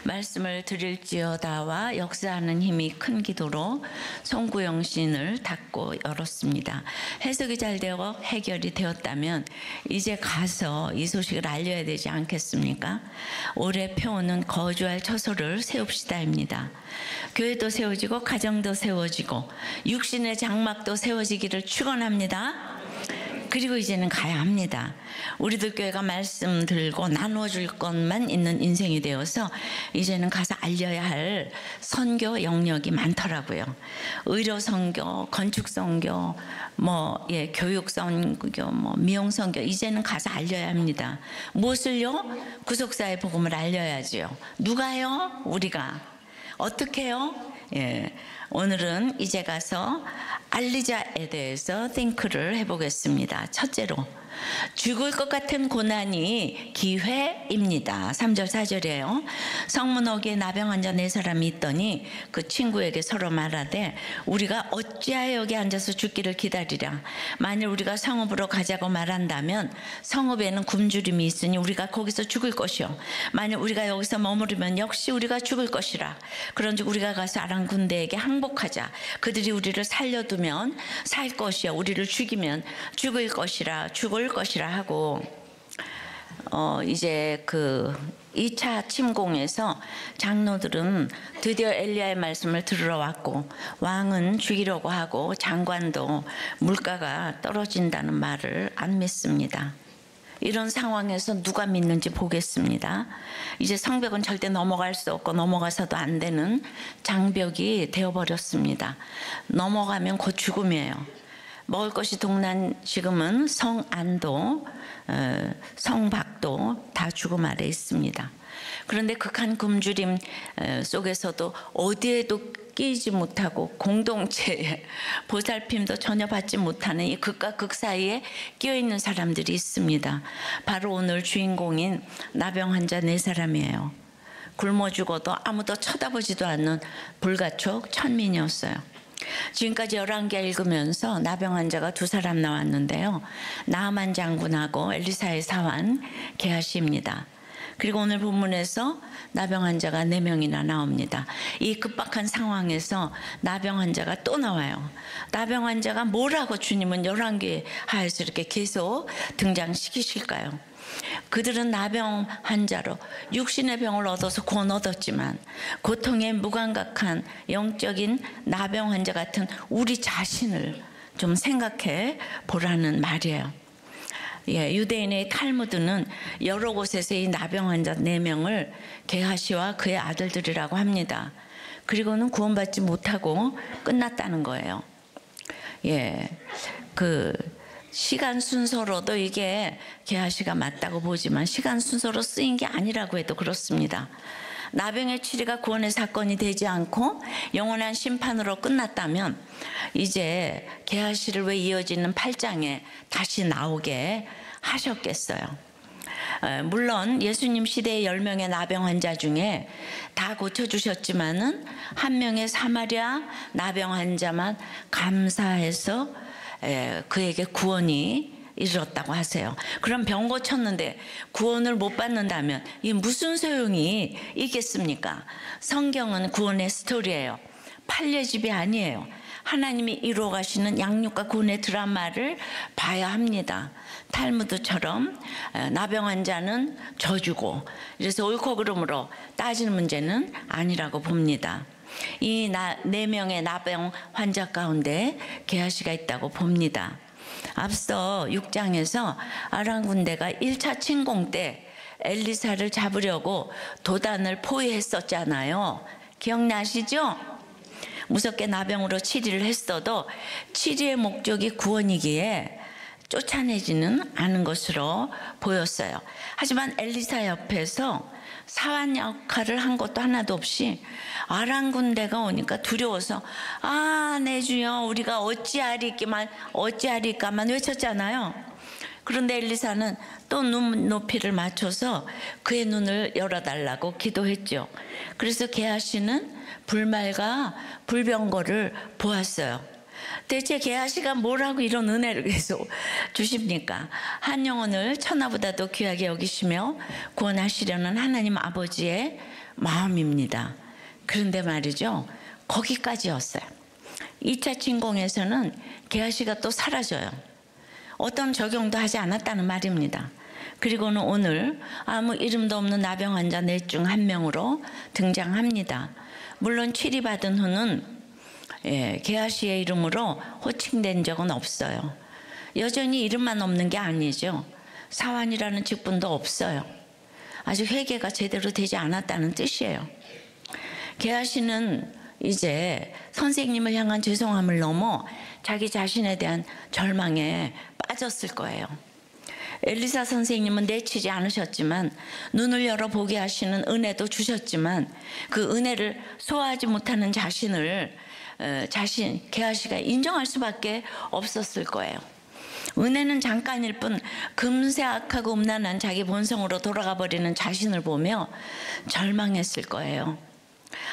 말씀을 드릴지어다와 역사하는 힘이 큰 기도로 송구영 시인을 닫고 열었습니다. 해석이 잘 되어 해결이 되었다면 이제 가서 이 소식을 알려야 되지 않겠습니까? 올해 표어는 거주할 처소를 세웁시다입니다. 교회도 세워지고 가정도 세워지고 육신의 장막도 세워지기를 축원합니다. 그리고 이제는 가야 합니다. 우리들 교회가 말씀 들고 나눠줄 것만 있는 인생이 되어서 이제는 가서 알려야 할 선교 영역이 많더라고요. 의료 선교, 건축 선교, 교육 선교, 미용 선교, 이제는 가서 알려야 합니다. 무엇을요? 구속사의 복음을 알려야지요. 누가요? 우리가. 어떻게요? 오늘은 이제 가서 알리자에 대해서 띵크를 해보겠습니다. 첫째로, 죽을 것 같은 고난이 기회입니다. 3절 4절이에요. 성문호기에 나병 환자 4사람이 있더니 그 친구에게 서로 말하되 우리가 어찌하여 여기 앉아서 죽기를 기다리랴. 만일 우리가 성읍으로 가자고 말한다면 성읍에는 굶주림이 있으니 우리가 거기서 죽을 것이요, 만일 우리가 여기서 머무르면 역시 우리가 죽을 것이라. 그런즉 우리가 가서 아람 군대에게 항복하자. 그들이 우리를 살려두면 살 것이요, 우리를 죽이면 죽을 것이라 하고, 이제 그 2차 침공에서 장로들은 드디어 엘리야의 말씀을 들으러 왔고, 왕은 죽이려고 하고 장관도 물가가 떨어진다는 말을 안 믿습니다. 이런 상황에서 누가 믿는지 보겠습니다. 이제 성벽은 절대 넘어갈 수 없고 넘어가서도 안 되는 장벽이 되어버렸습니다. 넘어가면 곧 죽음이에요. 먹을 것이 동난 지금은 성안도, 성박도 다 죽음 아래 있습니다. 그런데 극한 굶주림 속에서도 어디에도 끼지 못하고 공동체의 보살핌도 전혀 받지 못하는 이 극과 극 사이에 끼어있는 사람들이 있습니다. 바로 오늘 주인공인 나병 환자 4사람이에요. 굶어 죽어도 아무도 쳐다보지도 않는 불가촉 천민이었어요. 지금까지 11개 읽으면서 나병 환자가 2사람 나왔는데요. 나아만 장군하고 엘리사의 사환 게하시입니다. 그리고 오늘 본문에서 나병 환자가 4명이나 나옵니다. 이 급박한 상황에서 나병 환자가 또 나와요. 나병 환자가 뭐라고 주님은 11개 하에서 이렇게 계속 등장시키실까요? 그들은 나병 환자로 육신의 병을 얻어서 구원 얻었지만 고통에 무감각한 영적인 나병 환자 같은 우리 자신을 좀 생각해 보라는 말이에요. 유대인의 탈무드는 여러 곳에서 이 나병 환자 4명을 게하시와 그의 아들들이라고 합니다. 그리고는 구원받지 못하고 끝났다는 거예요. 그 시간 순서로도 이게 게하시가 맞다고 보지만 시간 순서로 쓰인 게 아니라고 해도 그렇습니다. 나병의 치리가 구원의 사건이 되지 않고 영원한 심판으로 끝났다면 이제 게하시를 왜 이어지는 8장에 다시 나오게 하셨겠어요. 물론 예수님 시대의 10명의 나병 환자 중에 다 고쳐주셨지만은 한 명의 사마리아 나병 환자만 감사해서 그에게 구원이 이르렀다고 하세요. 그럼 병 고쳤는데 구원을 못 받는다면 이게 무슨 소용이 있겠습니까? 성경은 구원의 스토리예요. 판례집이 아니에요. 하나님이 이루어 가시는 양육과 구원의 드라마를 봐야 합니다. 탈무드처럼 나병 환자는 져주고, 그래서 옳고 그름으로 따지는 문제는 아니라고 봅니다. 이 4명의 나병 환자 가운데 게하시가 있다고 봅니다. 앞서 6장에서 아람 군대가 1차 침공 때 엘리사를 잡으려고 도단을 포위했었잖아요. 기억나시죠? 무섭게 나병으로 치리를 했어도 치리의 목적이 구원이기에 쫓아내지는 않은 것으로 보였어요. 하지만 엘리사 옆에서 사환 역할을 한 것도 하나도 없이 아람 군대가 오니까 두려워서 내 주여 우리가 어찌하리까만 외쳤잖아요. 그런데 엘리사는 또 눈높이를 맞춰서 그의 눈을 열어달라고 기도했죠. 그래서 게하시는 불말과 불병거를 보았어요. 대체 게하시가 뭐라고 이런 은혜를 계속 주십니까? 한 영혼을 천하보다도 귀하게 여기시며 구원하시려는 하나님 아버지의 마음입니다. 그런데 말이죠, 거기까지였어요. 2차 침공에서는 게하시가 또 사라져요. 어떤 적용도 하지 않았다는 말입니다. 그리고는 오늘 아무 이름도 없는 나병 환자 넷 중 한 명으로 등장합니다. 물론 치리받은 후는 게하시의 이름으로 호칭된 적은 없어요. 여전히 이름만 없는 게 아니죠. 사환이라는 직분도 없어요. 아직 회개가 제대로 되지 않았다는 뜻이에요. 게하시는 이제 선생님을 향한 죄송함을 넘어 자기 자신에 대한 절망에 빠졌을 거예요. 엘리사 선생님은 내치지 않으셨지만, 눈을 열어 보게 하시는 은혜도 주셨지만, 그 은혜를 소화하지 못하는 자신을 게하시가 인정할 수밖에 없었을 거예요. 은혜는 잠깐일 뿐 금세 악하고 음란한 자기 본성으로 돌아가 버리는 자신을 보며 절망했을 거예요.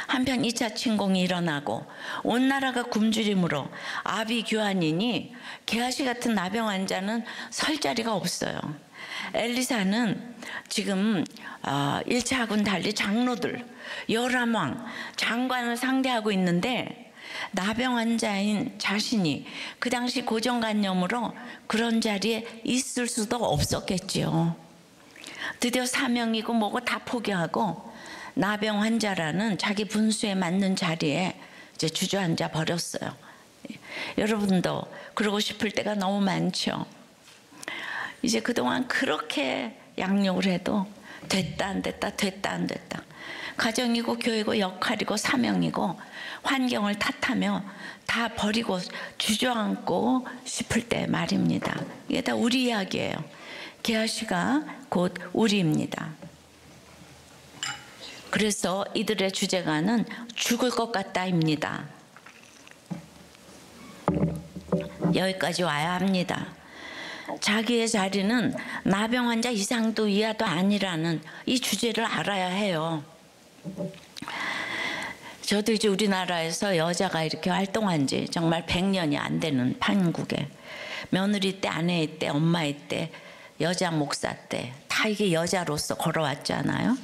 한편 2차 침공이 일어나고 온 나라가 굶주림으로 아비규환이니 게하시 같은 나병 환자는 설 자리가 없어요. 엘리사는 지금 1차하고는 달리 장로들, 요람왕, 장관을 상대하고 있는데 나병 환자인 자신이 그 당시 고정관념으로 그런 자리에 있을 수도 없었겠지요. 드디어 사명이고 뭐고 다 포기하고 나병 환자라는 자기 분수에 맞는 자리에 이제 주저앉아 버렸어요. 여러분도 그러고 싶을 때가 너무 많죠. 이제 그동안 그렇게 양육을 해도 됐다 안 됐다, 됐다 안 됐다. 가정이고 교회고 역할이고 사명이고 환경을 탓하며 다 버리고 주저앉고 싶을 때 말입니다. 이게 다 우리 이야기예요. 게하시가 곧 우리입니다. 그래서 이들의 주제가는 죽을 것 같다입니다. 여기까지 와야 합니다. 자기의 자리는 나병 환자 이상도 이하도 아니라는 이 주제를 알아야 해요. 저도 이제 우리나라에서 여자가 이렇게 활동한 지 정말 100년이 안 되는 판국에 며느리 때, 아내 때, 엄마 때, 여자 목사 때 다 이게 여자로서 걸어왔잖아요.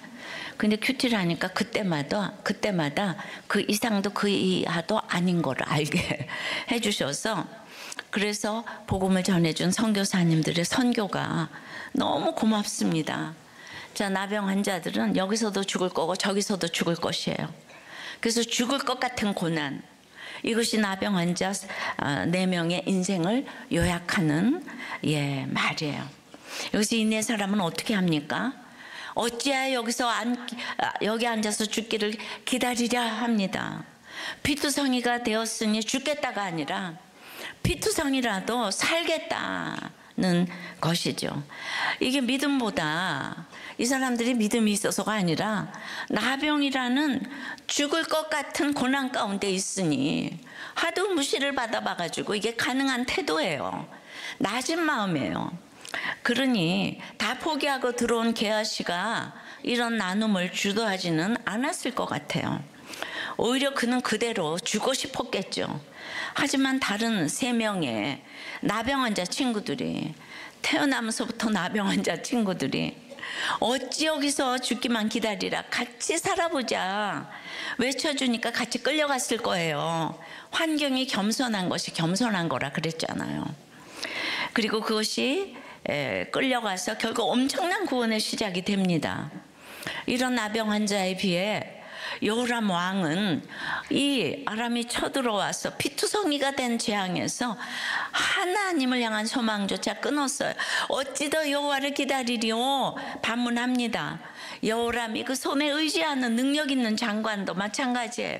근데 큐티를 하니까 그때마다 그 이상도 그 이하도 아닌 걸 알게 해주셔서, 그래서 복음을 전해준 선교사님들의 선교가 너무 고맙습니다. 자, 나병 환자들은 여기서도 죽을 거고 저기서도 죽을 것이에요. 그래서 죽을 것 같은 고난, 이것이 나병 환자 4명의 인생을 요약하는 말이에요. 여기서 이 4사람은 어떻게 합니까? 어찌하여 여기 앉아서 죽기를 기다리랴 합니다. 피투성이가 되었으니 죽겠다가 아니라 피투성이라도 살겠다는 것이죠. 이게 믿음보다 이 사람들이 믿음이 있어서가 아니라 나병이라는 죽을 것 같은 고난 가운데 있으니 하도 무시를 받아봐가지고 이게 가능한 태도예요. 낮은 마음이에요. 그러니 다 포기하고 들어온 게하시가 이런 나눔을 주도하지는 않았을 것 같아요. 오히려 그는 그대로 주고 싶었겠죠. 하지만 다른 3명의 나병 환자 친구들이, 태어나면서부터 나병 환자 친구들이 어찌 여기서 죽기만 기다리라, 같이 살아보자 외쳐주니까 같이 끌려갔을 거예요. 환경이 겸손한 것이 겸손한 거라 그랬잖아요. 그리고 그것이 끌려가서 결국 엄청난 구원의 시작이 됩니다. 이런 나병 환자에 비해 요람 왕은 이 아람이 쳐들어와서 피투성이가 된 재앙에서 하나님을 향한 소망조차 끊었어요. 어찌 더 여호와를 기다리리오 반문합니다. 요람이 그 손에 의지하는 능력 있는 장관도 마찬가지예요.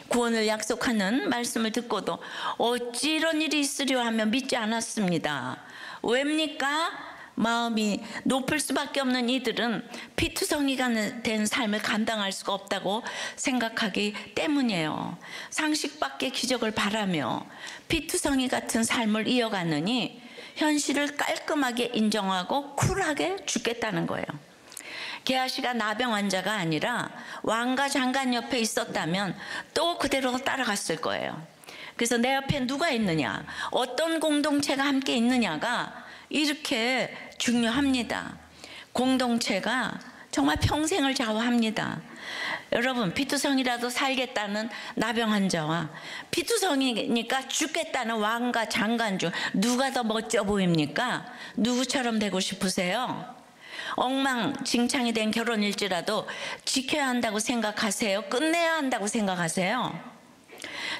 구원을 약속하는 말씀을 듣고도 어찌 이런 일이 있으려 하며 믿지 않았습니다. 왜입니까? 마음이 높을 수밖에 없는 이들은 피투성이가 된 삶을 감당할 수가 없다고 생각하기 때문이에요. 상식밖의 기적을 바라며 피투성이 같은 삶을 이어가느니 현실을 깔끔하게 인정하고 쿨하게 죽겠다는 거예요. 게하시가 나병 환자가 아니라 왕과 장관 옆에 있었다면 또 그대로 따라갔을 거예요. 그래서 내 옆에 누가 있느냐, 어떤 공동체가 함께 있느냐가 이렇게 중요합니다. 공동체가 정말 평생을 좌우합니다. 여러분, 피투성이라도 살겠다는 나병 환자와 피투성이니까 죽겠다는 왕과 장관 중 누가 더 멋져 보입니까? 누구처럼 되고 싶으세요? 엉망진창이 된 결혼일지라도 지켜야 한다고 생각하세요? 끝내야 한다고 생각하세요?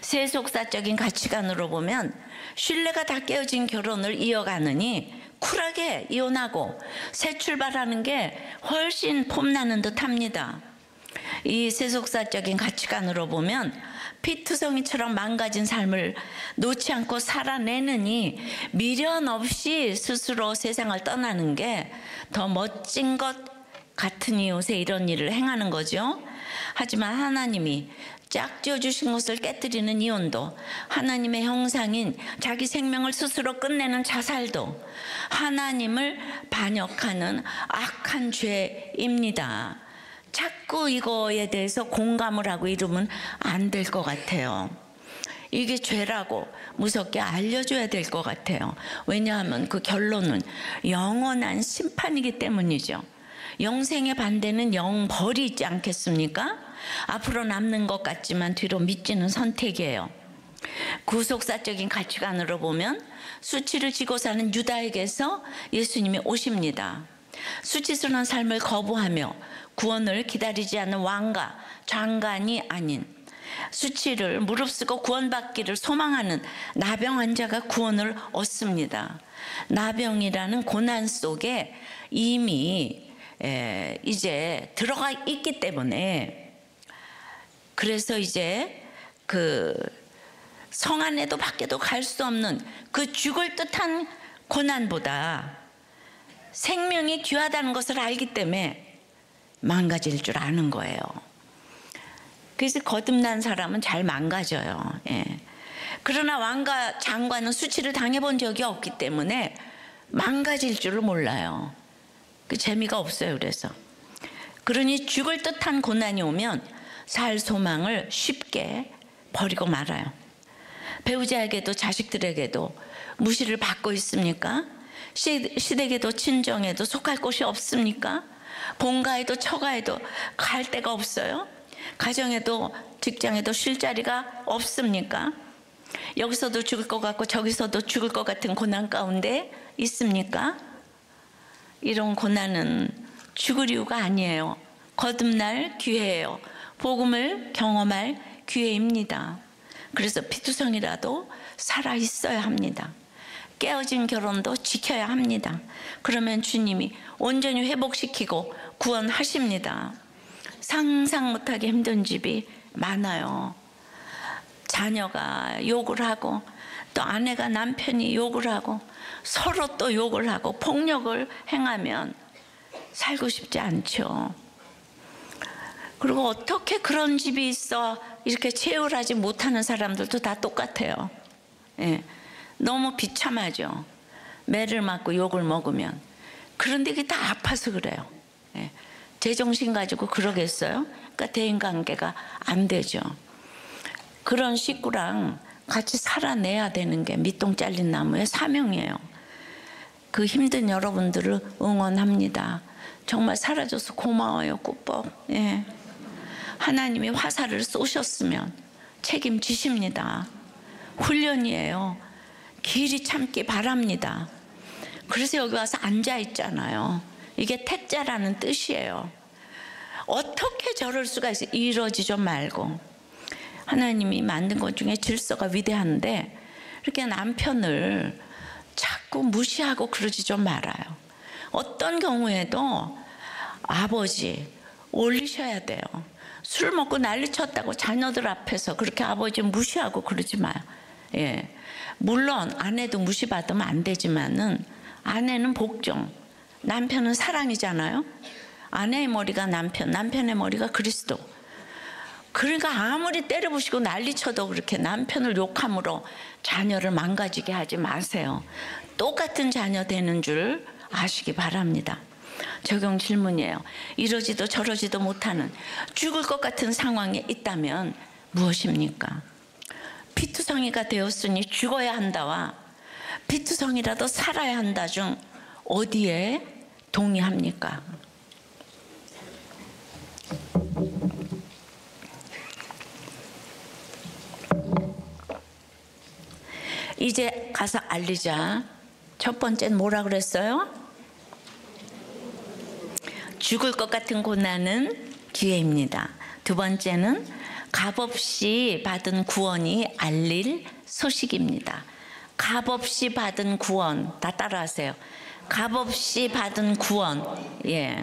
세속사적인 가치관으로 보면 신뢰가 다 깨어진 결혼을 이어가느니 쿨하게 이혼하고 새 출발하는 게 훨씬 폼나는 듯 합니다. 이 세속사적인 가치관으로 보면 피투성이처럼 망가진 삶을 놓지 않고 살아내느니 미련 없이 스스로 세상을 떠나는 게 더 멋진 것 같으니 요새 이런 일을 행하는 거죠. 하지만 하나님이 짝지어 주신 것을 깨뜨리는 이혼도, 하나님의 형상인 자기 생명을 스스로 끝내는 자살도 하나님을 반역하는 악한 죄입니다. 자꾸 이거에 대해서 공감을 하고 이러면 안 될 것 같아요. 이게 죄라고 무섭게 알려줘야 될 것 같아요. 왜냐하면 그 결론은 영원한 심판이기 때문이죠. 영생의 반대는 영벌이 있지 않겠습니까? 앞으로 남는 것 같지만 뒤로 미치는 선택이에요. 구속사적인 가치관으로 보면 수치를 지고 사는 유다에게서 예수님이 오십니다. 수치스러운 삶을 거부하며 구원을 기다리지 않는 왕과 장관이 아닌 수치를 무릅쓰고 구원받기를 소망하는 나병 환자가 구원을 얻습니다. 나병이라는 고난 속에 이미 이제 들어가 있기 때문에, 그래서 이제 그 성 안에도 밖에도 갈 수 없는 그 죽을 듯한 고난보다 생명이 귀하다는 것을 알기 때문에 망가질 줄 아는 거예요. 그래서 거듭난 사람은 잘 망가져요. 예. 그러나 왕과 장관은 수치를 당해본 적이 없기 때문에 망가질 줄을 몰라요. 그 재미가 없어요. 그러니 죽을 듯한 고난이 오면 살 소망을 쉽게 버리고 말아요. 배우자에게도 자식들에게도 무시를 받고 있습니까? 시댁에도 친정에도 속할 곳이 없습니까? 본가에도 처가에도 갈 데가 없어요? 가정에도 직장에도 쉴 자리가 없습니까? 여기서도 죽을 것 같고 저기서도 죽을 것 같은 고난 가운데 있습니까? 이런 고난은 죽을 이유가 아니에요. 거듭날 기회예요. 복음을 경험할 기회입니다. 그래서 피투성이라도 살아 있어야 합니다. 깨어진 결혼도 지켜야 합니다. 그러면 주님이 온전히 회복시키고 구원하십니다. 상상 못하게 힘든 집이 많아요. 자녀가 욕을 하고 또 아내가 남편이 욕을 하고 서로 또 욕을 하고 폭력을 행하면 살고 싶지 않죠. 그리고 어떻게 그런 집이 있어 이렇게 체울하지 못하는 사람들도 다 똑같아요. 예. 너무 비참하죠. 매를 맞고 욕을 먹으면. 그런데 이게 다 아파서 그래요. 예. 제정신 가지고 그러겠어요? 그러니까 대인관계가 안 되죠. 그런 식구랑 같이 살아내야 되는 게 밑동 잘린 나무의 사명이에요. 그 힘든 여러분들을 응원합니다. 정말 살아줘서 고마워요. 꾸벅. 예. 하나님이 화살을 쏘셨으면 책임지십니다. 훈련이에요. 길이 참기 바랍니다. 그래서 여기 와서 앉아 있잖아요. 이게 택자라는 뜻이에요. 어떻게 저럴 수가 있어요? 이러지 좀 말고. 하나님이 만든 것 중에 질서가 위대한데 이렇게 남편을 자꾸 무시하고 그러지 좀 말아요. 어떤 경우에도 아버지 올리셔야 돼요. 술 먹고 난리 쳤다고 자녀들 앞에서 그렇게 아버지 무시하고 그러지 마요. 예. 물론 아내도 무시받으면 안 되지만은 아내는 복종, 남편은 사랑이잖아요. 아내의 머리가 남편, 남편의 머리가 그리스도. 그러니까 아무리 때려부시고 난리쳐도 그렇게 남편을 욕함으로 자녀를 망가지게 하지 마세요. 똑같은 자녀 되는 줄 아시기 바랍니다. 적용 질문이에요. 이러지도 저러지도 못하는 죽을 것 같은 상황에 있다면 무엇입니까? 피투성이가 되었으니 죽어야 한다와 피투성이라도 살아야 한다 중 어디에 동의합니까? 이제 가서 알리자. 첫 번째는 뭐라 그랬어요? 죽을 것 같은 고난은 기회입니다. 두 번째는 값없이 받은 구원이 알릴 소식입니다. 값없이 받은 구원, 다 따라하세요. 값없이 받은 구원. 예.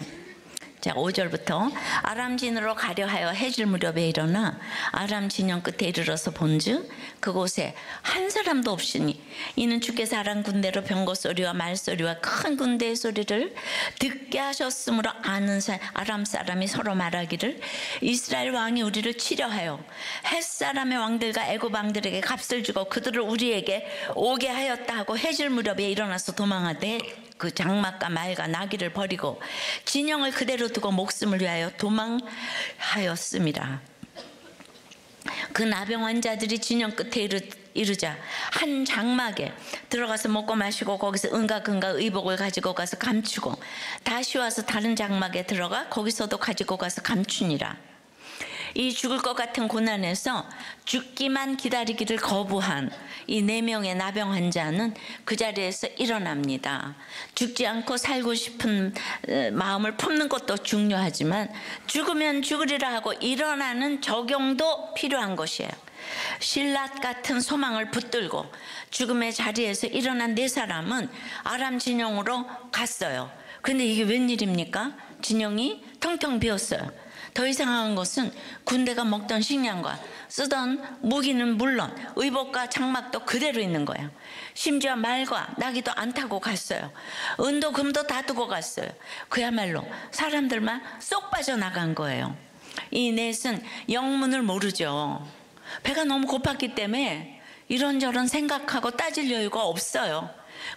자, 5절부터 아람 진으로 가려 하여 해질 무렵에 일어나 아람 진영 끝에 이르러서 본즉 그곳에 한 사람도 없으니 이는 주께서 아람 군대로 병거 소리와 말 소리와 큰 군대의 소리를 듣게 하셨으므로 아는 아람 사람이 서로 말하기를 이스라엘 왕이 우리를 치려하여 헷 사람의 왕들과 애굽 왕들에게 값을 주고 그들을 우리에게 오게 하였다 하고 해질 무렵에 일어나서 도망하되 그 장막과 말과 나귀를 버리고 진영을 그대로 두고 목숨을 위하여 도망하였습니다. 그 나병 환자들이 진영 끝에 이르자 한 장막에 들어가서 먹고 마시고 거기서 은과 금과 의복을 가지고 가서 감추고 다시 와서 다른 장막에 들어가 거기서도 가지고 가서 감추니라. 이 죽을 것 같은 고난에서 죽기만 기다리기를 거부한 이 4명의 나병 환자는 그 자리에서 일어납니다. 죽지 않고 살고 싶은 마음을 품는 것도 중요하지만 죽으면 죽으리라 하고 일어나는 적용도 필요한 것이에요. 실랏 같은 소망을 붙들고 죽음의 자리에서 일어난 4사람은 아람 진영으로 갔어요. 근데 이게 웬일입니까? 진영이 텅텅 비었어요. 더 이상한 것은 군대가 먹던 식량과 쓰던 무기는 물론 의복과 장막도 그대로 있는 거예요. 심지어 말과 나귀도 안 타고 갔어요. 은도 금도 다 두고 갔어요. 그야말로 사람들만 쏙 빠져나간 거예요. 이 넷은 영문을 모르죠. 배가 너무 고팠기 때문에 이런저런 생각하고 따질 여유가 없어요.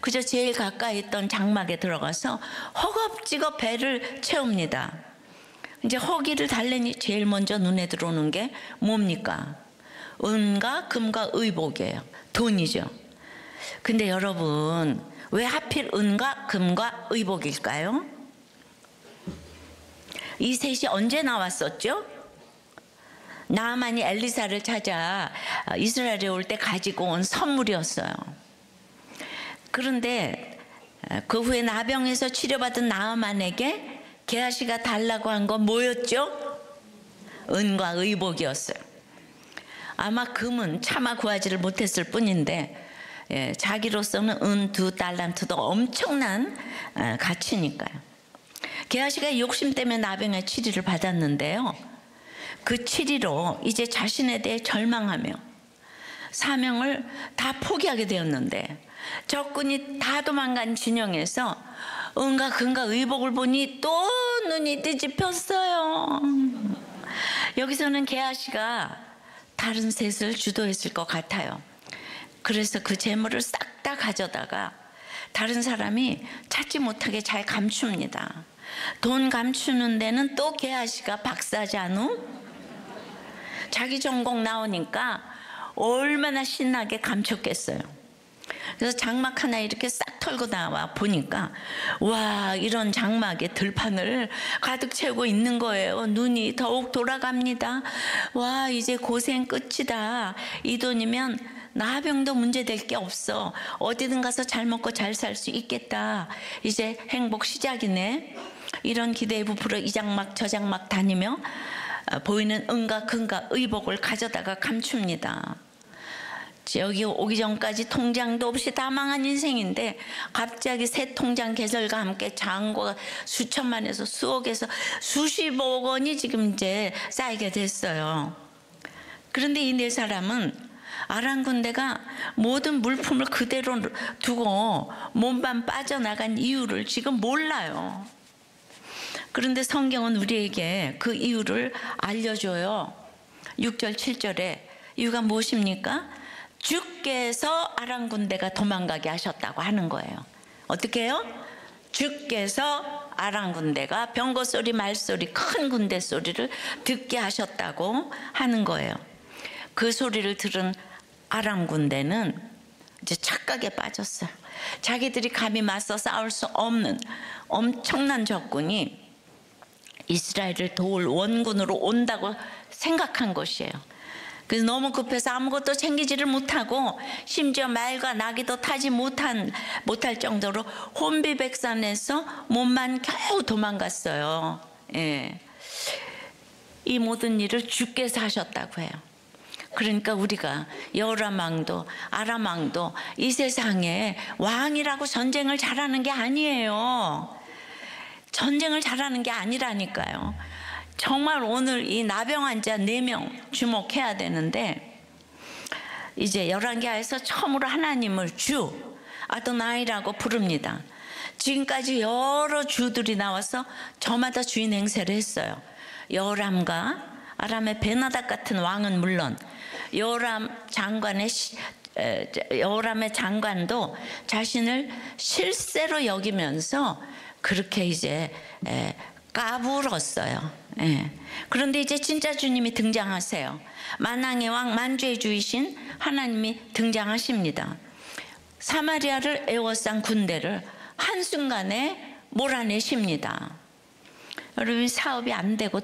그저 제일 가까이 있던 장막에 들어가서 허겁지겁 배를 채웁니다. 이제 허기를 달래니 제일 먼저 눈에 들어오는 게 뭡니까? 은과 금과 의복이에요. 돈이죠. 근데 여러분, 왜 하필 은과 금과 의복일까요? 이 셋이 언제 나왔었죠? 나아만이 엘리사를 찾아 이스라엘에 올 때 가지고 온 선물이었어요. 그런데 그 후에 나병에서 치료받은 나아만에게 게하시가 달라고 한 건 뭐였죠? 은과 의복이었어요. 아마 금은 차마 구하지를 못했을 뿐인데 자기로서는 은 2달란트도 엄청난 가치니까요. 게하시가 욕심 때문에 나병의 치리를 받았는데요. 그 치리로 이제 자신에 대해 절망하며 사명을 다 포기하게 되었는데 적군이 다 도망간 진영에서 은과 금과 의복을 보니 또 눈이 뒤집혔어요. 여기서는 게하시가 다른 셋을 주도했을 것 같아요. 그래서 그 재물을 싹 다 가져다가 다른 사람이 찾지 못하게 잘 감춥니다. 돈 감추는 데는 또 게하시가 박사잖우. 자기 전공 나오니까 얼마나 신나게 감췄겠어요. 그래서 장막 하나 이렇게 싹 털고 나와 보니까 와, 이런 장막에 들판을 가득 채우고 있는 거예요. 눈이 더욱 돌아갑니다. 와, 이제 고생 끝이다. 이 돈이면 나병도 문제될 게 없어. 어디든 가서 잘 먹고 잘 살 수 있겠다. 이제 행복 시작이네. 이런 기대에 부풀어 이 장막 저 장막 다니며 보이는 은과 금과 의복을 가져다가 감춥니다. 여기 오기 전까지 통장도 없이 다 망한 인생인데 갑자기 새 통장 개설과 함께 잔고가 수천만에서 수억에서 수십억 원이 지금 이제 쌓이게 됐어요. 그런데 이 4사람은 아람 군대가 모든 물품을 그대로 두고 몸만 빠져나간 이유를 지금 몰라요. 그런데 성경은 우리에게 그 이유를 알려줘요. 6절 7절에 이유가 무엇입니까? 주께서 아람 군대가 도망가게 하셨다고 하는 거예요. 어떻게 해요? 주께서 아람 군대가 병거 소리, 말 소리, 큰 군대 소리를 듣게 하셨다고 하는 거예요. 그 소리를 들은 아람 군대는 이제 착각에 빠졌어요. 자기들이 감히 맞서 싸울 수 없는 엄청난 적군이 이스라엘을 도울 원군으로 온다고 생각한 것이에요. 그래서 너무 급해서 아무것도 챙기지를 못하고 심지어 말과 나귀도 타지 못할 정도로 혼비백산해서 몸만 겨우 도망갔어요. 예. 이 모든 일을 주께서 하셨다고 해요. 그러니까 우리가 여호람 왕도 아람 왕도 이 세상에 왕이라고 전쟁을 잘하는 게 아니에요. 전쟁을 잘하는 게 아니라니까요. 정말 오늘 이 나병 환자 4명 주목해야 되는데, 이제 열왕기하에서 처음으로 하나님을 주 아도나이라고 부릅니다. 지금까지 여러 주들이 나와서 저마다 주인 행세를 했어요. 여호람과 아람의 베나닥 같은 왕은 물론 여호람의 장관도 자신을 실세로 여기면서 그렇게 이제 까불었어요. 예. 그런데 이제 진짜 주님이 등장하세요. 만왕의 왕 만주의 주이신 하나님이 등장하십니다. 사마리아를 에워싼 군대를 한순간에 몰아내십니다. 여러분, 사업이 안 되고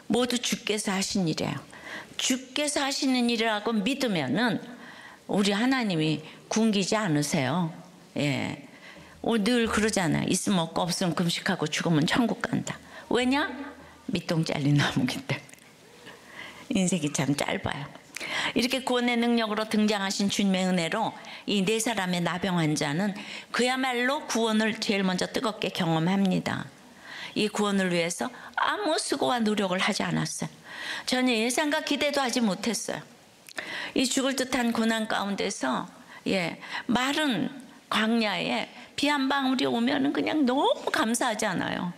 모두 주께서 하신 일이에요. 주께서 하시는 일이라고 믿으면은 우리 하나님이 굶기지 않으세요. 예. 늘 그러잖아요. 있으면 없고 없으면 금식하고 죽으면 천국 간다. 왜냐? 밑동 잘린 나무기 때문에. 인생이 참 짧아요. 이렇게 구원의 능력으로 등장하신 주님의 은혜로 이 4사람의 나병 환자는 그야말로 구원을 제일 먼저 뜨겁게 경험합니다. 이 구원을 위해서 아무 수고와 노력을 하지 않았어요. 전혀 예상과 기대도 하지 못했어요. 이 죽을 듯한 고난 가운데서 마른 광야에 비 한 방울이 오면은 그냥 너무 감사하잖아요.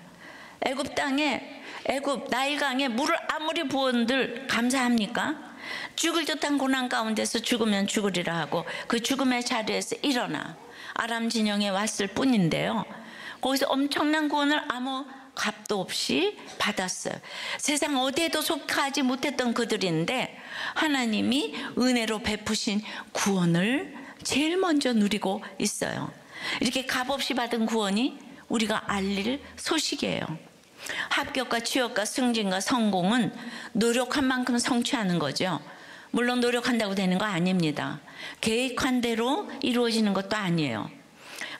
애굽 땅에 나일강에 물을 아무리 부은들 감사합니까? 죽을 듯한 고난 가운데서 죽으면 죽으리라 하고 그 죽음의 자리에서 일어나 아람 진영에 왔을 뿐인데요. 거기서 엄청난 구원을 아무 값도 없이 받았어요. 세상 어디에도 속하지 못했던 그들인데 하나님이 은혜로 베푸신 구원을 제일 먼저 누리고 있어요. 이렇게 값없이 받은 구원이 우리가 알릴 소식이에요. 합격과 취업과 승진과 성공은 노력한 만큼 성취하는 거죠. 물론 노력한다고 되는 거 아닙니다. 계획한 대로 이루어지는 것도 아니에요.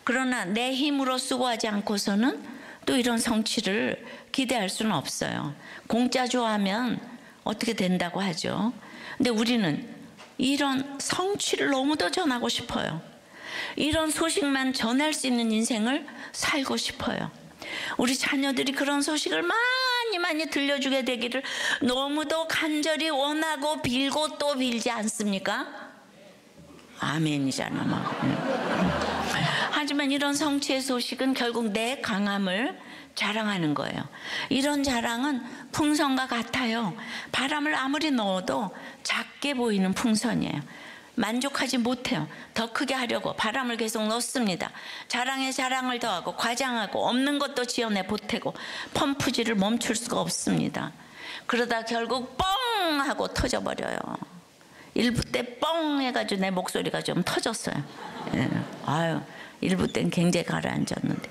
그러나 내 힘으로 수고하지 않고서는 또 이런 성취를 기대할 수는 없어요. 공짜 좋아하면 어떻게 된다고 하죠. 근데 우리는 이런 성취를 너무도 전하고 싶어요. 이런 소식만 전할 수 있는 인생을 살고 싶어요. 우리 자녀들이 그런 소식을 많이 들려주게 되기를 너무도 간절히 원하고 빌고 또 빌지 않습니까? 아멘이잖아 막. 하지만 이런 성취의 소식은 결국 내 강함을 자랑하는 거예요. 이런 자랑은 풍선과 같아요. 바람을 아무리 넣어도 작게 보이는 풍선이에요. 만족하지 못해요. 더 크게 하려고 바람을 계속 넣습니다. 자랑에 자랑을 더하고 과장하고 없는 것도 지어내 보태고 펌프질을 멈출 수가 없습니다. 그러다 결국 뻥 하고 터져버려요. 일부 때 뻥 해가지고 내 목소리가 좀 터졌어요. 일부 때는 굉장히 가라앉았는데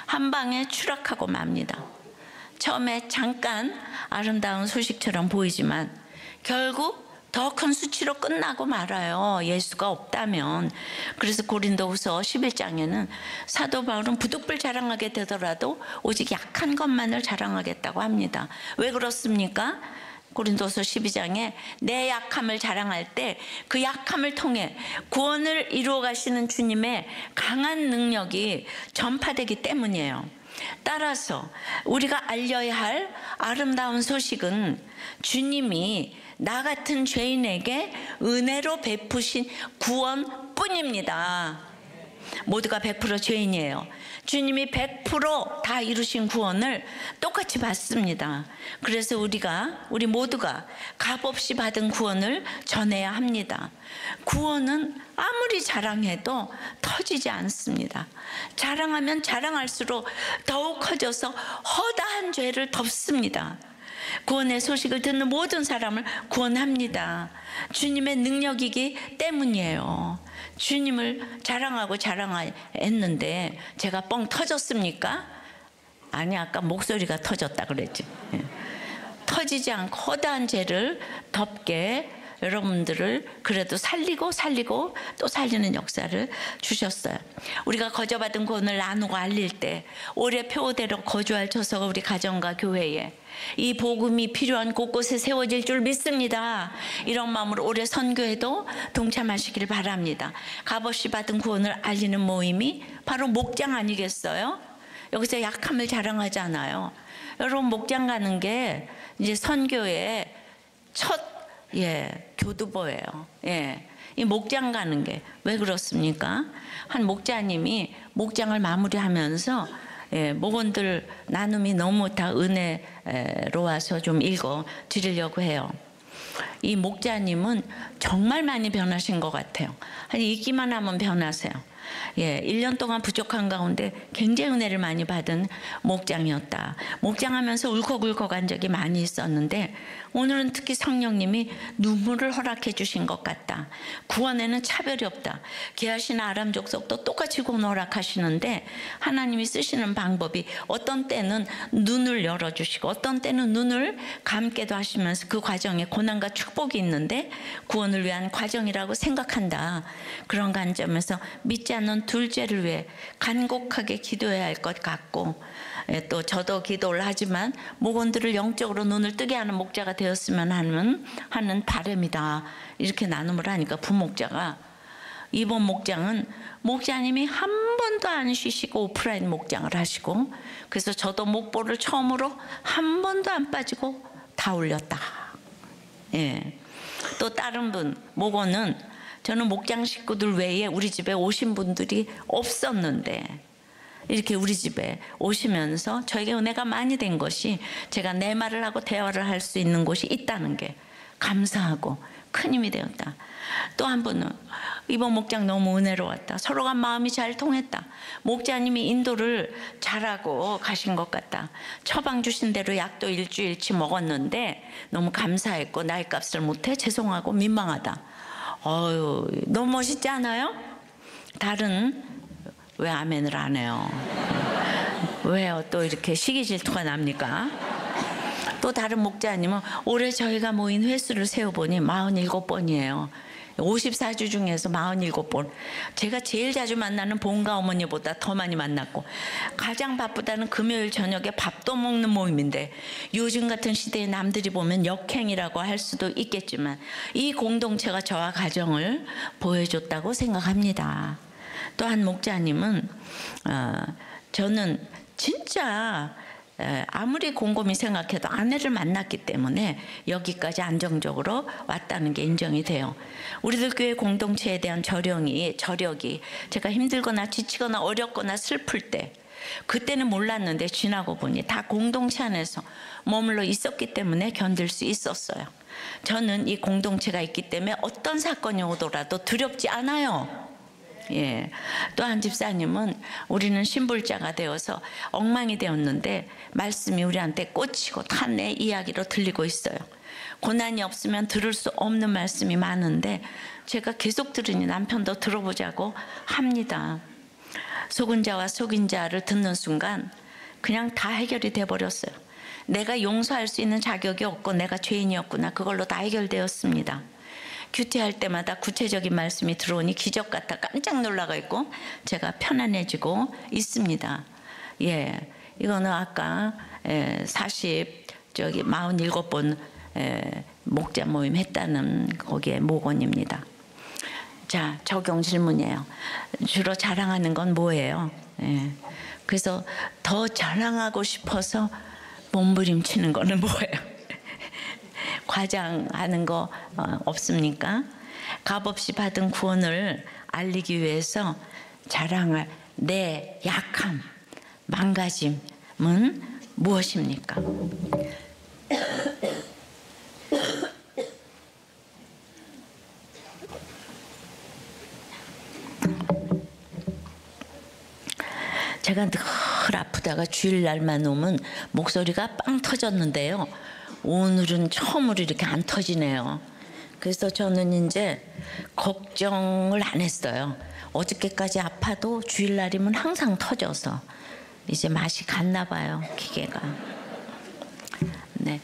한 방에 추락하고 맙니다. 처음에 잠깐 아름다운 소식처럼 보이지만 결국 더 큰 수치로 끝나고 말아요. 예수가 없다면. 그래서 고린도후서 11장에는 사도 바울은 부득불 자랑하게 되더라도 오직 약한 것만을 자랑하겠다고 합니다. 왜 그렇습니까? 고린도서 12장에 내 약함을 자랑할 때 그 약함을 통해 구원을 이루어 가시는 주님의 강한 능력이 전파되기 때문이에요. 따라서 우리가 알려야 할 아름다운 소식은 주님이 나 같은 죄인에게 은혜로 베푸신 구원뿐입니다. 모두가 100% 죄인이에요. 주님이 100% 이루신 구원을 똑같이 받습니다. 그래서 우리 모두가 값없이 받은 구원을 전해야 합니다. 구원은 아무리 자랑해도 터지지 않습니다. 자랑하면 자랑할수록 더욱 커져서 허다한 죄를 덮습니다. 구원의 소식을 듣는 모든 사람을 구원합니다. 주님의 능력이기 때문이에요. 주님을 자랑하고 자랑했는데 제가 뻥 터졌습니까? 아니, 아까 목소리가 터졌다 그랬지. 터지지 않고 허다한 죄를 덮게 여러분들을 그래도 살리고 또 살리는 역사를 주셨어요. 우리가 거저받은 구원을 나누고 알릴 때 올해 표대로 거주할 처소가 우리 가정과 교회에 이 복음이 필요한 곳곳에 세워질 줄 믿습니다. 이런 마음으로 올해 선교에도 동참하시길 바랍니다. 값없이 받은 구원을 알리는 모임이 바로 목장 아니겠어요? 여기서 약함을 자랑하잖아요. 여러분, 목장 가는 게 이제 선교의 첫 교두보예요. 이 목장 가는 게 왜 그렇습니까? 한 목자님이 목장을 마무리하면서 목원들 나눔이 너무 다 은혜로워서 좀 읽어 드리려고 해요. 이 목자님은 정말 많이 변하신 것 같아요. 읽기만 하면 변하세요. 1년 동안 부족한 가운데 굉장히 은혜를 많이 받은 목장이었다. 목장하면서 울컥울컥한 적이 많이 있었는데 오늘은 특히 성령님이 눈물을 허락해 주신 것 같다. 구원에는 차별이 없다. 귀하신 아람 족속도 똑같이 구원 허락하시는데 하나님이 쓰시는 방법이 어떤 때는 눈을 열어주시고 어떤 때는 눈을 감게도 하시면서 그 과정에 고난과 축복이 있는데 구원을 위한 과정이라고 생각한다. 그런 관점에서 믿지 않는 둘째를 위해 간곡하게 기도해야 할 것 같고, 또 저도 기도를 하지만 목원들을 영적으로 눈을 뜨게 하는 목자가 되었으면 하는 바람이다. 이렇게 나눔을 하니까 부목자가, 이번 목장은 목자님이 한 번도 안 쉬시고 오프라인 목장을 하시고, 그래서 저도 목보를 처음으로 한 번도 안 빠지고 다 올렸다. 또 다른 분 목원은 저는 목장 식구들 외에 우리 집에 오신 분들이 없었는데 이렇게 우리 집에 오시면서 저에게 은혜가 많이 된 것이 제가 내 말을 하고 대화를 할 수 있는 곳이 있다는 게 감사하고 큰 힘이 되었다. 또 한 분은 이번 목장 너무 은혜로웠다. 서로가 마음이 잘 통했다. 목자님이 인도를 잘하고 가신 것 같다. 처방 주신 대로 약도 일주일치 먹었는데 너무 감사했고 나의 값을 못해 죄송하고 민망하다. 너무 멋있지 않아요? 다른 왜 아멘을 안 해요? 왜요? 또 이렇게 시기 질투가 납니까? 또 다른 목자님은 올해 저희가 모인 횟수를 세어보니 47번이에요. 54주 중에서 47번. 제가 제일 자주 만나는 본가 어머니보다 더 많이 만났고 가장 바쁘다는 금요일 저녁에 밥도 먹는 모임인데 요즘 같은 시대에 남들이 보면 역행이라고 할 수도 있겠지만 이 공동체가 저와 가정을 보여줬다고 생각합니다. 또 한 목자님은 저는 진짜 아무리 곰곰이 생각해도 아내를 만났기 때문에 여기까지 안정적으로 왔다는 게 인정이 돼요. 우리들 교회 공동체에 대한 저력이 제가 힘들거나 지치거나 어렵거나 슬플 때 그때는 몰랐는데 지나고 보니 다 공동체 안에서 머물러 있었기 때문에 견딜 수 있었어요. 저는 이 공동체가 있기 때문에 어떤 사건이 오더라도 두렵지 않아요. 또 한 집사님은 우리는 신불자가 되어서 엉망이 되었는데 말씀이 우리한테 꽂히고 다 내 이야기로 들리고 있어요. 고난이 없으면 들을 수 없는 말씀이 많은데 제가 계속 들으니 남편도 들어보자고 합니다. 속은 자와 속인 자를 듣는 순간 그냥 다 해결이 돼버렸어요. 내가 용서할 수 있는 자격이 없고 내가 죄인이었구나. 그걸로 다 해결되었습니다. 큐티할 때마다 구체적인 말씀이 들어오니 기적 같아 깜짝 놀라가 있고 제가 편안해지고 있습니다. 이거는 아까 47번 목자 모임 했다는 거기에 목원입니다. 자, 적용 질문이에요. 주로 자랑하는 건 뭐예요? 그래서 더 자랑하고 싶어서 몸부림치는 거는 뭐예요? 과장하는 거 없습니까? 값없이 받은 구원을 알리기 위해서 자랑할 내 약함, 망가짐은 무엇입니까? 제가 늘 덜 아프다가 주일날만 오면 목소리가 빵 터졌는데요. 오늘은 처음으로 이렇게 안 터지네요. 그래서 저는 이제 걱정을 안 했어요. 어저께까지 아파도 주일날이면 항상 터져서 이제 맛이 갔나 봐요, 기계가. 네.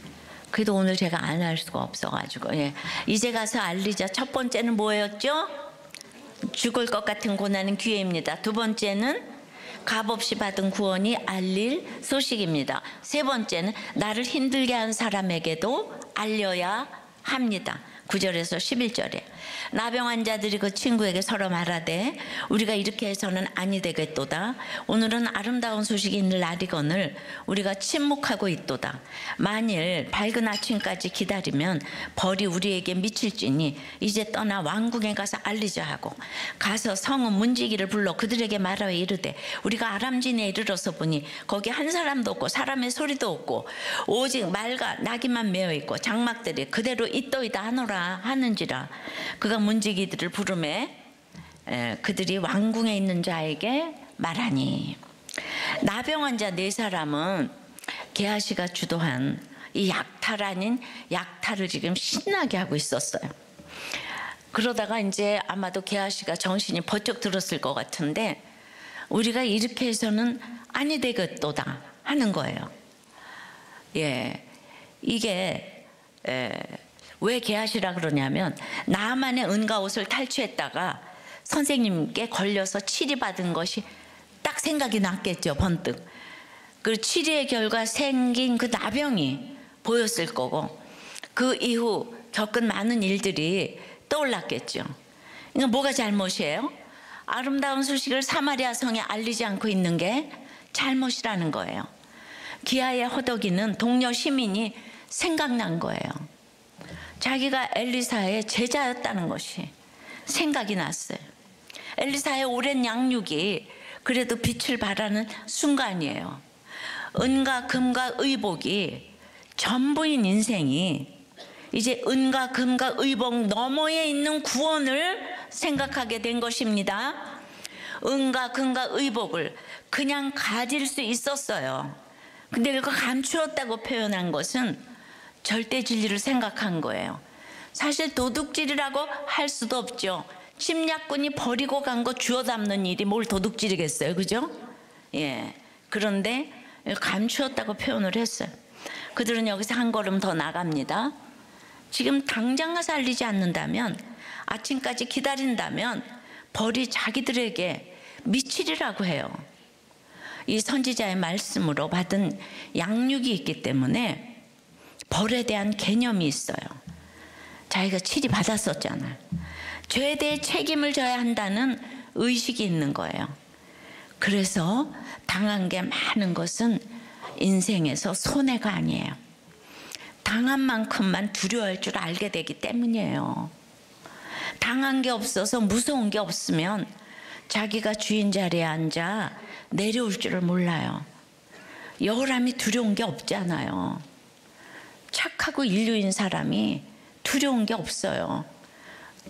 그래도 오늘 제가 안 할 수가 없어가지고. 예. 이제 가서 알리자. 첫 번째는 뭐였죠? 죽을 것 같은 고난은 기회입니다. 두 번째는 값없이 받은 구원이 알릴 소식입니다. 세 번째는 나를 힘들게 한 사람에게도 알려야 합니다. 9절에서 11절에 나병 환자들이 그 친구에게 서로 말하되 우리가 이렇게 해서는 아니 되겠도다. 오늘은 아름다운 소식이 있는 날이거늘 우리가 침묵하고 있도다. 만일 밝은 아침까지 기다리면 벌이 우리에게 미칠지니 이제 떠나 왕궁에 가서 알리자 하고 가서 성읍 문지기를 불러 그들에게 말하여 이르되 우리가 아람진에 이르러서 보니 거기 한 사람도 없고 사람의 소리도 없고 오직 말과 나귀만 메어 있고 장막들이 그대로 있도이다 하노라 하는지라. 그가 문지기들을 부르매 그들이 왕궁에 있는 자에게 말하니. 나병 환자 4사람은 게하시가 주도한 이 약탈 아닌 약탈을 지금 신나게 하고 있었어요. 그러다가 이제 아마도 게하시가 정신이 번쩍 들었을 것 같은데 우리가 이렇게 해서는 아니 되겠도다 하는 거예요. 예, 이게 왜 게하시라 그러냐면 나만의 은가 옷을 탈취했다가 선생님께 걸려서 치리받은 것이 딱 생각이 났겠죠, 번뜩. 그 치리의 결과 생긴 그 나병이 보였을 거고 그 이후 겪은 많은 일들이 떠올랐겠죠. 그러니까 뭐가 잘못이에요? 아름다운 소식을 사마리아 성에 알리지 않고 있는 게 잘못이라는 거예요. 기아의 허덕이는 동료 시민이 생각난 거예요. 자기가 엘리사의 제자였다는 것이 생각이 났어요. 엘리사의 오랜 양육이 그래도 빛을 발하는 순간이에요. 은과 금과 의복이 전부인 인생이 이제 은과 금과 의복 너머에 있는 구원을 생각하게 된 것입니다. 은과 금과 의복을 그냥 가질 수 있었어요. 근데 그걸 감추었다고 표현한 것은 절대 진리를 생각한 거예요. 사실 도둑질이라고 할 수도 없죠. 침략군이 버리고 간 거 주워 담는 일이 뭘 도둑질이겠어요, 그죠? 예. 그런데 감추었다고 표현을 했어요. 그들은 여기서 한 걸음 더 나갑니다. 지금 당장 가서 알리지 않는다면, 아침까지 기다린다면 벌이 자기들에게 미치리라고 해요. 이 선지자의 말씀으로 받은 양육이 있기 때문에 벌에 대한 개념이 있어요. 자기가 치리 받았었잖아요. 죄에 대해 책임을 져야 한다는 의식이 있는 거예요. 그래서 당한 게 많은 것은 인생에서 손해가 아니에요. 당한 만큼만 두려워할 줄 알게 되기 때문이에요. 당한 게 없어서 무서운 게 없으면 자기가 주인 자리에 앉아 내려올 줄을 몰라요. 여우람이 두려운 게 없잖아요. 착하고 인류인 사람이 두려운 게 없어요.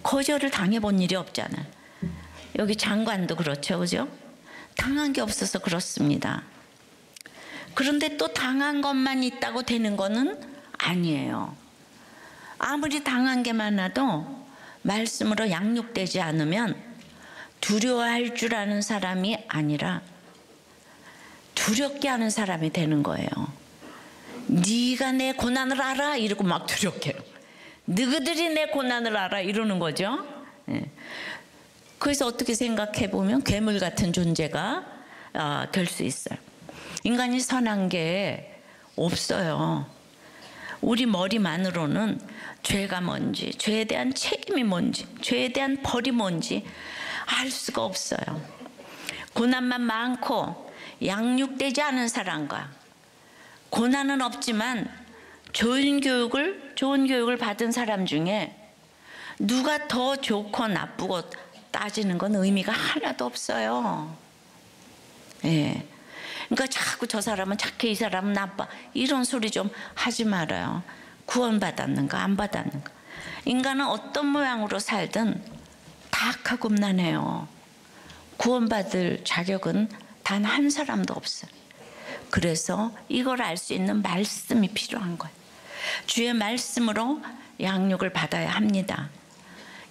거절을 당해본 일이 없잖아요. 여기 장관도 그렇죠, 그죠? 당한 게 없어서 그렇습니다. 그런데 또 당한 것만 있다고 되는 거는 아니에요. 아무리 당한 게 많아도 말씀으로 양육되지 않으면 두려워할 줄 아는 사람이 아니라 두렵게 하는 사람이 되는 거예요. 네가 내 고난을 알아? 이러고 막 두렵게 해요. 너희들이 내 고난을 알아? 이러는 거죠. 예. 그래서 어떻게 생각해 보면 괴물 같은 존재가 될 수 있어요. 인간이 선한 게 없어요. 우리 머리만으로는 죄가 뭔지, 죄에 대한 책임이 뭔지, 죄에 대한 벌이 뭔지 알 수가 없어요. 고난만 많고 양육되지 않은 사람과 고난은 없지만 좋은 교육을 받은 사람 중에 누가 더 좋고 나쁘고 따지는 건 의미가 하나도 없어요. 예. 그러니까 자꾸 저 사람은 착해, 이 사람은 나빠, 이런 소리 좀 하지 말아요. 구원받았는가 안 받았는가. 인간은 어떤 모양으로 살든 다 악하고 음란해요. 구원받을 자격은 단 한 사람도 없어요. 그래서 이걸 알 수 있는 말씀이 필요한 거예요. 주의 말씀으로 양육을 받아야 합니다.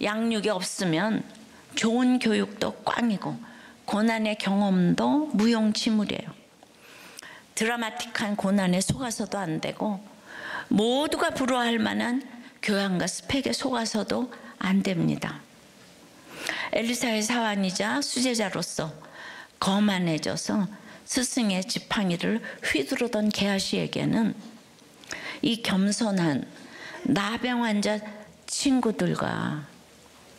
양육이 없으면 좋은 교육도 꽝이고 고난의 경험도 무용지물이에요. 드라마틱한 고난에 속아서도 안 되고 모두가 부러워할 만한 교양과 스펙에 속아서도 안 됩니다. 엘리사의 사환이자 수제자로서 거만해져서 스승의 지팡이를 휘두르던 게하시에게는 이 겸손한 나병 환자 친구들과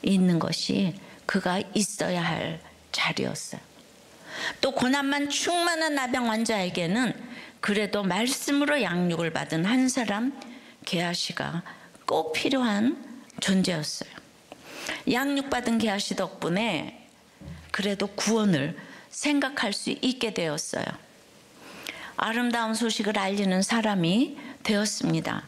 있는 것이 그가 있어야 할 자리였어요. 또 고난만 충만한 나병 환자에게는 그래도 말씀으로 양육을 받은 한 사람 게하시가 꼭 필요한 존재였어요. 양육받은 게하시 덕분에 그래도 구원을 생각할 수 있게 되었어요. 아름다운 소식을 알리는 사람이 되었습니다.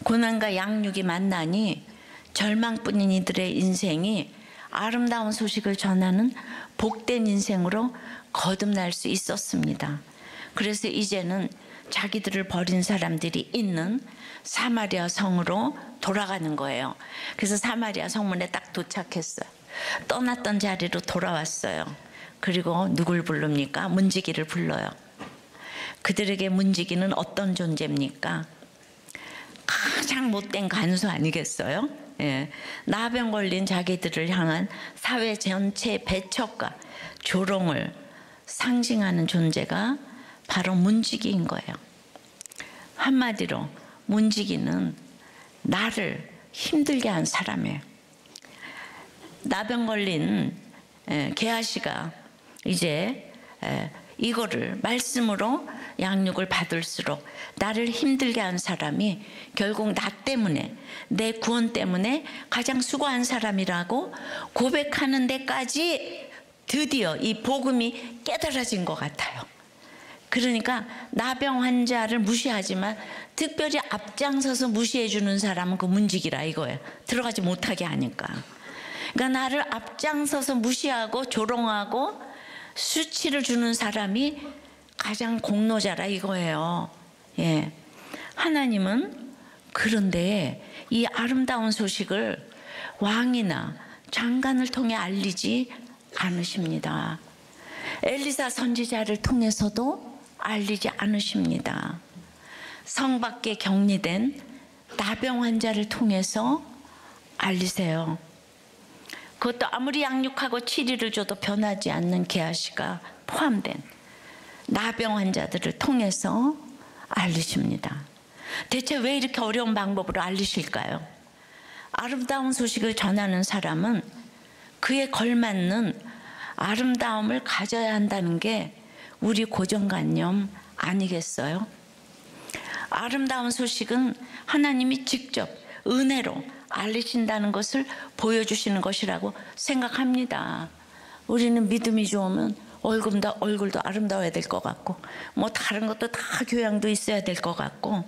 고난과 양육이 만나니 절망뿐인 이들의 인생이 아름다운 소식을 전하는 복된 인생으로 거듭날 수 있었습니다. 그래서 이제는 자기들을 버린 사람들이 있는 사마리아 성으로 돌아가는 거예요. 그래서 사마리아 성문에 딱 도착했어요. 떠났던 자리로 돌아왔어요. 그리고 누굴 부릅니까? 문지기를 불러요. 그들에게 문지기는 어떤 존재입니까? 가장 못된 간수 아니겠어요? 예. 나병 걸린 자기들을 향한 사회 전체의 배척과 조롱을 상징하는 존재가 바로 문지기인 거예요. 한마디로 문지기는 나를 힘들게 한 사람이에요. 나병 걸린 게하시가 이제 이거를 말씀으로 양육을 받을수록 나를 힘들게 한 사람이 결국 나 때문에, 내 구원 때문에 가장 수고한 사람이라고 고백하는 데까지 드디어 이 복음이 깨달아진 것 같아요. 그러니까 나병 환자를 무시하지만 특별히 앞장서서 무시해 주는 사람은 그 문지기라 이거예요. 들어가지 못하게 하니까. 그러니까 나를 앞장서서 무시하고 조롱하고 수치를 주는 사람이 가장 공로자라 이거예요. 예. 하나님은 그런데 이 아름다운 소식을 왕이나 장관을 통해 알리지 않으십니다. 엘리사 선지자를 통해서도 알리지 않으십니다. 성 밖에 격리된 나병 환자를 통해서 알리세요. 그것도 아무리 양육하고 치료를 줘도 변하지 않는 게하시가 포함된 나병 환자들을 통해서 알리십니다. 대체 왜 이렇게 어려운 방법으로 알리실까요? 아름다운 소식을 전하는 사람은 그에 걸맞는 아름다움을 가져야 한다는 게 우리 고정관념 아니겠어요? 아름다운 소식은 하나님이 직접 은혜로 알리신다는 것을 보여주시는 것이라고 생각합니다. 우리는 믿음이 좋으면 얼굴도 아름다워야 될 것 같고 뭐 다른 것도 다 교양도 있어야 될 것 같고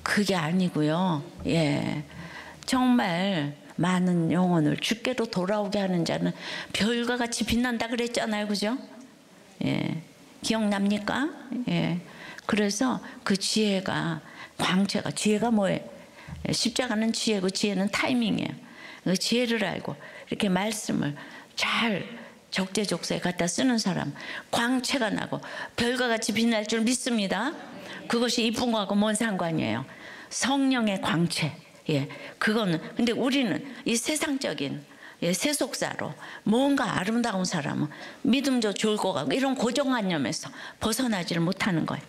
그게 아니고요. 예, 정말 많은 영혼을 주께로 돌아오게 하는 자는 별과 같이 빛난다 그랬잖아요. 그죠? 예, 기억납니까? 예, 그래서 그 지혜가 광채가 지혜가 뭐예요? 십자가는 지혜고 지혜는 타이밍이에요. 그 지혜를 알고 이렇게 말씀을 잘 적재적소에 갖다 쓰는 사람 광채가 나고 별과 같이 빛날 줄 믿습니다. 그것이 이쁜 거하고 뭔 상관이에요? 성령의 광채. 예, 그거는 근데 우리는 이 세상적인 세속사로 뭔가 아름다운 사람은 믿음도 좋을 것 같고 이런 고정관념에서 벗어나지를 못하는 거예요.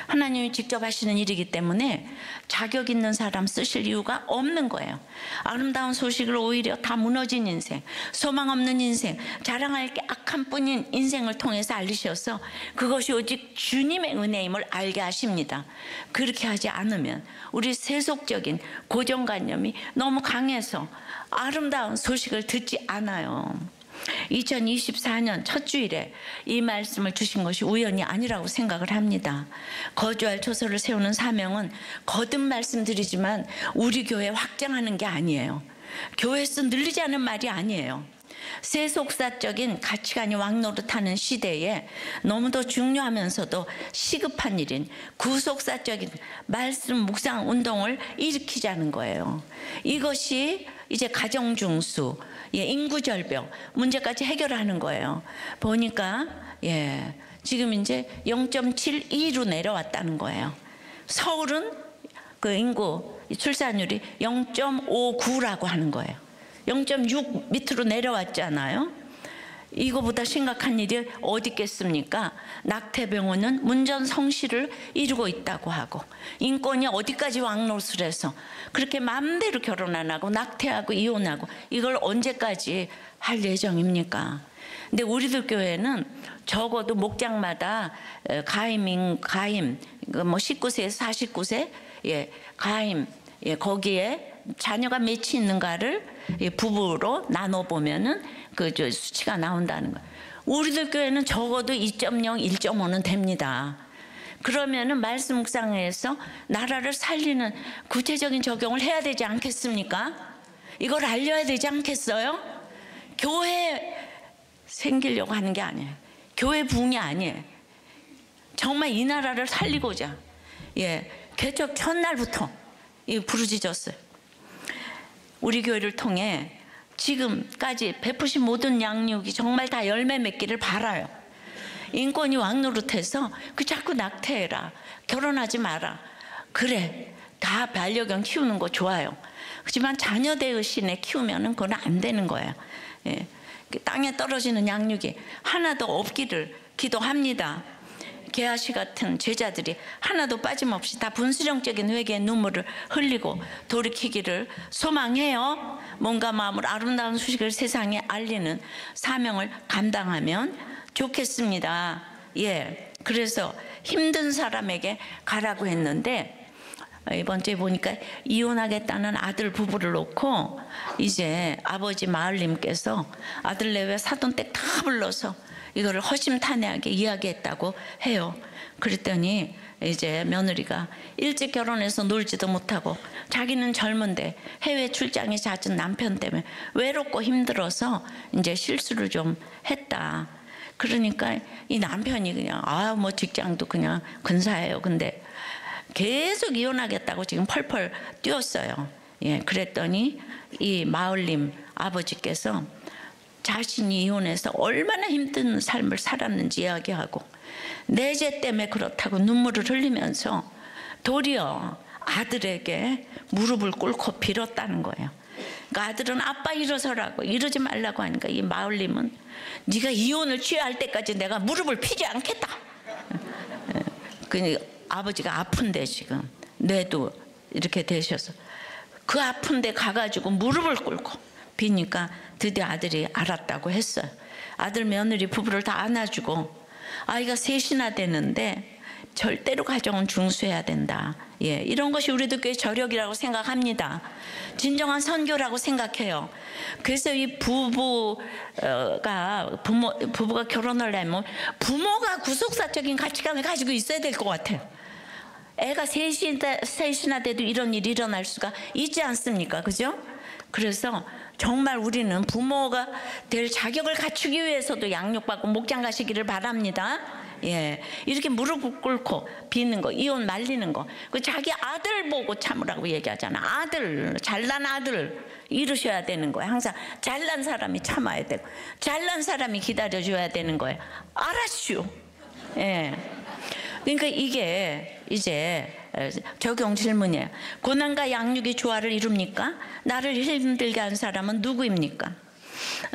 하나님이 직접 하시는 일이기 때문에 자격 있는 사람 쓰실 이유가 없는 거예요. 아름다운 소식을 오히려 다 무너진 인생, 소망 없는 인생, 자랑할 게 악한 뿐인 인생을 통해서 알리셔서 그것이 오직 주님의 은혜임을 알게 하십니다. 그렇게 하지 않으면 우리 세속적인 고정관념이 너무 강해서 아름다운 소식을 듣지 않아요. 2024년 첫 주일에 이 말씀을 주신 것이 우연이 아니라고 생각을 합니다. 거주할 초소를 세우는 사명은 거듭 말씀드리지만 우리 교회 확장하는 게 아니에요. 교회 수 늘리지 않은 말이 아니에요. 세속사적인 가치관이 왕노릇하는 시대에 너무도 중요하면서도 시급한 일인 구속사적인 말씀 묵상 운동을 일으키자는 거예요. 이것이 이제 가정중수, 인구절벽 문제까지 해결하는 거예요. 보니까 지금 이제 0.72로 내려왔다는 거예요. 서울은 그 인구 출산율이 0.59라고 하는 거예요. 0.6 밑으로 내려왔잖아요. 이거보다 심각한 일이 어디 있겠습니까? 낙태병원은 문전성시를 이루고 있다고 하고, 인권이 어디까지 왕노릇을 해서 그렇게 마음대로 결혼 안 하고 낙태하고 이혼하고, 이걸 언제까지 할 예정입니까? 근데 우리들 교회는 적어도 목장마다 가임 뭐 19세에서 49세 가임, 거기에 자녀가 몇이 있는가를 부부로 나눠 보면은 그 수치가 나온다는 거예요. 우리들 교회는 적어도 2.0, 1.5는 됩니다. 그러면은 말씀 묵상에서 나라를 살리는 구체적인 적용을 해야 되지 않겠습니까? 이걸 알려야 되지 않겠어요? 교회 생기려고 하는 게 아니에요. 교회 부흥이 아니에요. 정말 이 나라를 살리고자 개척 첫날부터 부르짖었어요. 우리 교회를 통해 지금까지 베푸신 모든 양육이 정말 다 열매 맺기를 바라요. 인권이 왕노릇해서 자꾸 낙태해라, 결혼하지 마라, 그래 다 반려견 키우는 거 좋아요. 하지만 자녀 대신에 키우면은 그건 안 되는 거예요. 땅에 떨어지는 양육이 하나도 없기를 기도합니다. 게하시 같은 제자들이 하나도 빠짐없이 다 분수령적인 회개의 눈물을 흘리고 돌이키기를 소망해요. 몸과 마음으로 아름다운 소식을 세상에 알리는 사명을 감당하면 좋겠습니다. 그래서 힘든 사람에게 가라고 했는데, 이번 주에 보니까 이혼하겠다는 아들 부부를 놓고 이제 아버지 마을님께서 아들 내외 사돈댁 다 불러서 이거를 허심탄회하게 이야기했다고 해요. 그랬더니 이제 며느리가 일찍 결혼해서 놀지도 못하고 자기는 젊은데 해외 출장이 잦은 남편 때문에 외롭고 힘들어서 이제 실수를 좀 했다. 그러니까 이 남편이 그냥 뭐 직장도 그냥 근사해요. 근데 계속 이혼하겠다고 지금 펄펄 뛰었어요. 그랬더니 이 마을님 아버지께서 자신이 이혼해서 얼마나 힘든 삶을 살았는지 이야기하고, 내 죄 때문에 그렇다고 눈물을 흘리면서 도리어 아들에게 무릎을 꿇고 빌었다는 거예요. 그러니까 아들은 아빠 일어서라고, 이러지 말라고 하니까 이 마을님은 네가 이혼을 취할 때까지 내가 무릎을 피지 않겠다. 그러니까 아버지가 아픈데 지금 뇌도 이렇게 되셔서 그 아픈데 가가지고 무릎을 꿇고 비니까 드디어 아들이 알았다고 했어요. 아들 며느리 부부를 다 안아주고, 아이가 셋이나 되는데 절대로 가정은 중수해야 된다. 이런 것이 우리들 교회 저력이라고 생각합니다. 진정한 선교라고 생각해요. 그래서 이 부부가 결혼을 하면 부모가 구속사적인 가치관을 가지고 있어야 될 것 같아요. 애가 셋이나 돼도 이런 일이 일어날 수가 있지 않습니까? 그죠? 그래서 정말 우리는 부모가 될 자격을 갖추기 위해서도 양육받고 목장 가시기를 바랍니다. 이렇게 무릎 꿇고 비는 거, 이혼 말리는 거, 그 자기 아들 보고 참으라고 얘기하잖아. 아들, 잘난 아들 이러셔야 되는 거예요. 항상 잘난 사람이 참아야 되고, 잘난 사람이 기다려줘야 되는 거예요. 알았슈. 그러니까 이게 이제 적용 질문이에요. 고난과 양육이 조화를 이룹니까? 나를 힘들게 한 사람은 누구입니까?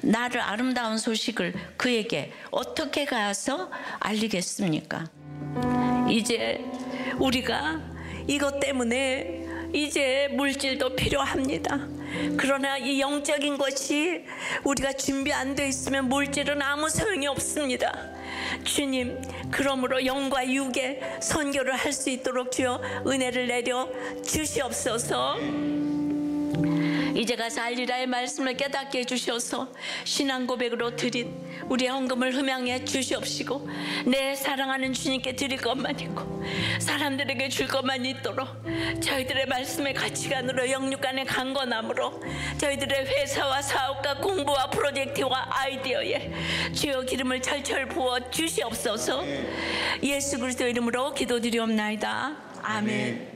나를 아름다운 소식을 그에게 어떻게 가서 알리겠습니까? 이제 우리가 이것 때문에 이제 물질도 필요합니다. 그러나 이 영적인 것이 우리가 준비 안 돼 있으면 물질은 아무 소용이 없습니다. 주님, 그러므로 영과 육의 선교를 할 수 있도록 주여 은혜를 내려 주시옵소서. 이제 가서 알리라의 말씀을 깨닫게 해주셔서 신앙 고백으로 드린 우리의 헌금을 흠양해 주시옵시고, 내 사랑하는 주님께 드릴 것만 있고 사람들에게 줄 것만 있도록 저희들의 말씀의 가치관으로 영육간의 강건함으로 저희들의 회사와 사업과 공부와 프로젝트와 아이디어에 주여 기름을 철철 부어 주시옵소서. 예수 그리스도 이름으로 기도드리옵나이다. 아멘.